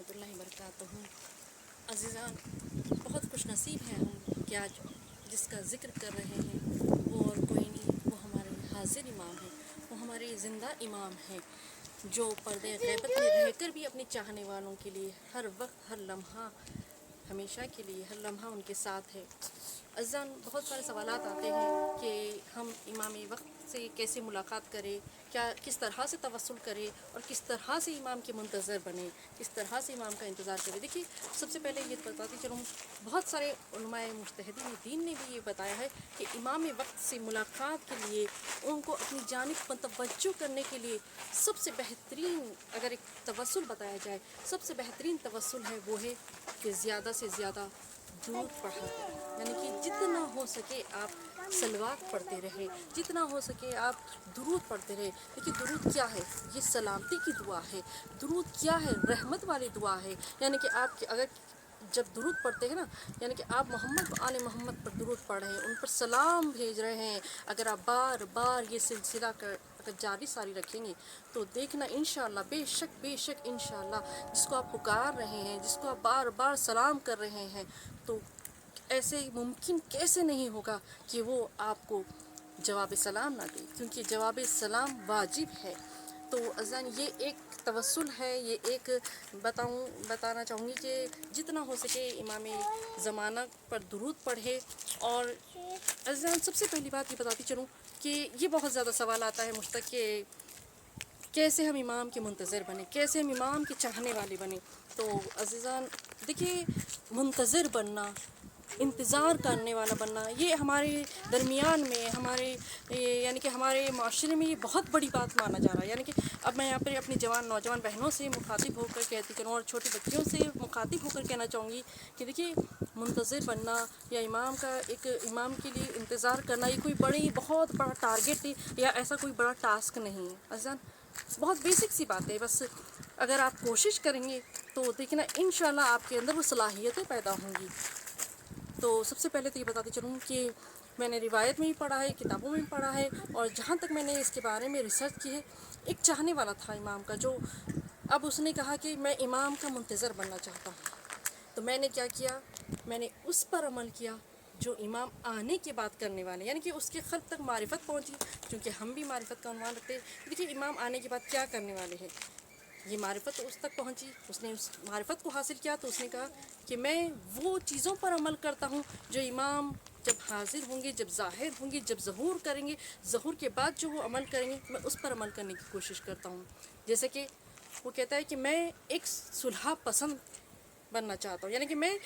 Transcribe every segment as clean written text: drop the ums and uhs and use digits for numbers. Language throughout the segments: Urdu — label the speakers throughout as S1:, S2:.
S1: ورحمۃ اللہ وبرکاتہ۔ عزیزان، بہت خوش نصیب ہیں ہم کہ آج جس کا ذکر کر رہے ہیں وہ اور کوئی نہیں، وہ ہمارے حاضر امام ہیں، وہ ہمارے زندہ امام ہیں جو پردے غیبت میں رہ کر بھی اپنے چاہنے والوں کے لیے ہر وقت، ہر لمحہ، ہمیشہ کے لیے ہر لمحہ ان کے ساتھ ہے۔ عزیزان، بہت سارے سوالات آتے ہیں کہ ہم امام وقت سے کیسے ملاقات کریں، کس طرح سے توسل کریں اور کس طرح سے امام کے منتظر بنیں، کس طرح سے امام کا انتظار کریں۔ دیکھیے، سب سے پہلے یہ بتاتی چلوں، بہت سارے علماء مجتہدین دین نے بھی یہ بتایا ہے کہ امام وقت سے ملاقات کے لیے، ان کو اپنی جانب متوجہ کرنے کے لیے سب سے بہترین اگر ایک توسل بتایا جائے، سب سے بہترین توسل ہے وہ ہے کہ زیادہ سے زیادہ درود پڑھا کریں، یعنی کہ جتنا ہو سکے آپ صلوات پڑھتے رہے، جتنا ہو سکے آپ درود پڑھتے رہے۔ دیکھیے، درود کیا ہے؟ یہ سلامتی کی دعا ہے۔ درود کیا ہے؟ رحمت والی دعا ہے۔ یعنی کہ آپ اگر جب درود پڑھتے ہیں نا، یعنی کہ آپ محمد و آل محمد پر درود پڑھ رہے ہیں، ان پر سلام بھیج رہے ہیں، اگر آپ بار بار یہ سلسلہ اگر جاری ساری رکھیں گے تو دیکھنا انشاءاللہ، بے شک انشاءاللہ، جس کو آپ پکار رہے ہیں، جس کو آپ بار بار سلام کر رہے ہیں، تو ایسے ممکن کیسے نہیں ہوگا کہ وہ آپ کو جواب سلام نہ دے، کیونکہ جواب سلام واجب ہے۔ تو عزیزان، یہ ایک توسل ہے، یہ ایک بتانا چاہوں گی کہ جتنا ہو سکے امام زمانہ پر درود پڑھے۔ اور عزیزان، سب سے پہلی بات یہ بتاتی چلوں کہ یہ بہت زیادہ سوال آتا ہے مجھ تک کہ کیسے ہم امام کے منتظر بنیں، کیسے ہم امام کے چاہنے والے بنیں۔ تو عزیزان دیکھیے، منتظر بننا، انتظار کرنے والا بننا، یہ ہمارے درمیان میں، یعنی کہ ہمارے معاشرے میں یہ بہت بڑی بات مانا جا رہا ہے۔ یعنی کہ اب میں یہاں پر اپنی نوجوان بہنوں سے مخاطب ہو کر کہتی چلوں، اور چھوٹے بچیوں سے مخاطب ہو کر کہنا چاہوں گی کہ دیکھیے، منتظر بننا یا امام کے لیے انتظار کرنا، یہ کوئی بہت بڑا ٹارگیٹ یا ایسا کوئی بڑا ٹاسک نہیں ہے۔ عزیزان، بہت بیسک سی بات ہے، بس اگر آپ کوشش کریں گے تو دیکھنا انشاءاللہ آپ کے اندر وہ صلاحیتیں پیدا ہوں گی۔ تو سب سے پہلے تو یہ بتاتی چلوں کہ میں نے روایت میں بھی پڑھا ہے، کتابوں میں بھی پڑھا ہے، اور جہاں تک میں نے اس کے بارے میں ریسرچ کی ہے، ایک چاہنے والا تھا امام کا، جو اب اس نے کہا کہ میں امام کا منتظر بننا چاہتا ہوں۔ تو میں نے کیا کیا؟ میں نے اس پر عمل کیا جو امام آنے کے بعد کرنے والے، یعنی کہ اس کے خلق تک معرفت پہنچی، کیونکہ ہم بھی معرفت کا عنوان رکھتے ہیں۔ دیکھیے، امام آنے کے بعد کیا کرنے والے ہیں، یہ معرفت اس تک پہنچی، اس نے اس معرفت کو حاصل کیا، تو اس نے کہا کہ میں وہ چیزوں پر عمل کرتا ہوں جو امام جب حاضر ہوں گے، جب ظاہر ہوں گے، جب ظہور کریں گے، ظہور کے بعد جو وہ عمل کریں گے، میں اس پر عمل کرنے کی کوشش کرتا ہوں۔ جیسے کہ وہ کہتا ہے کہ میں ایک صلح پسند بننا چاہتا ہوں، یعنی کہ میں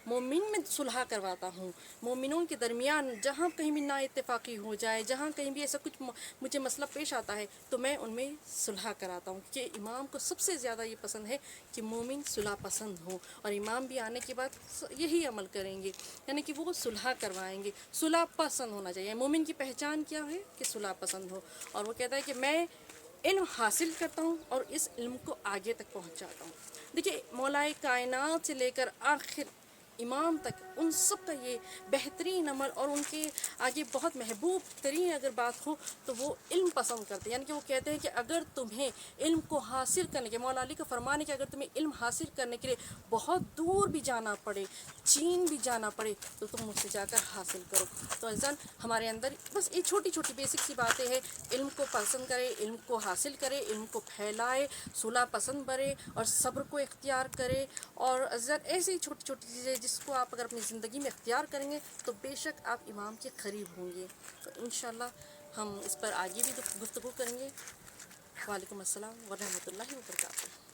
S1: مومن میں صلح کرواتا ہوں، مومنوں کے درمیان جہاں کہیں بھی نا اتفاقی ہو جائے، جہاں کہیں بھی ایسا کچھ مجھے مسئلہ پیش آتا ہے تو میں ان میں صلح کراتا ہوں، کہ امام کو سب سے زیادہ یہ پسند ہے کہ مومن صلح پسند ہو، اور امام بھی آنے کے بعد یہی عمل کریں گے، یعنی کہ وہ صلح کروائیں گے۔ صلح پسند ہونا چاہیے، مومن کی پہچان کیا ہے کہ صلح پسند ہو۔ اور وہ کہتا ہے کہ میں علم حاصل کرتا ہوں اور اس علم کو آگے تک پہنچاتا ہوں۔ دیکھیے، مولائے کائنات سے لے کر آخر امام تک، ان سب کا یہ بہترین عمل، اور ان کے آگے بہت محبوب ترین اگر بات ہو تو وہ علم پسند کرتے ہیں۔ یعنی کہ وہ کہتے ہیں کہ اگر تمہیں علم کو حاصل کرنے کے، مولا علی کا فرمان ہے کہ اگر تمہیں علم حاصل کرنے کے لیے بہت دور بھی جانا پڑے، چین بھی جانا پڑے، تو تم مجھ سے جا کر حاصل کرو۔ تو عزیزان، ہمارے اندر بس یہ چھوٹی چھوٹی بیسک سی باتیں ہیں، علم کو پسند کرے، علم کو حاصل کرے، علم کو پھیلائے، صلح پسند برے، اور صبر کو اختیار کرے۔ اور عزیزان، ایسی چھوٹی چھوٹی چیزیں جس کو آپ اگر اپنی زندگی میں اختیار کریں گے تو بے شک آپ امام کے قریب ہوں گے۔ تو انشاءاللہ ہم اس پر آگے بھی گفتگو کریں گے۔ وعلیکم السلام ورحمۃ اللہ وبرکاتہ۔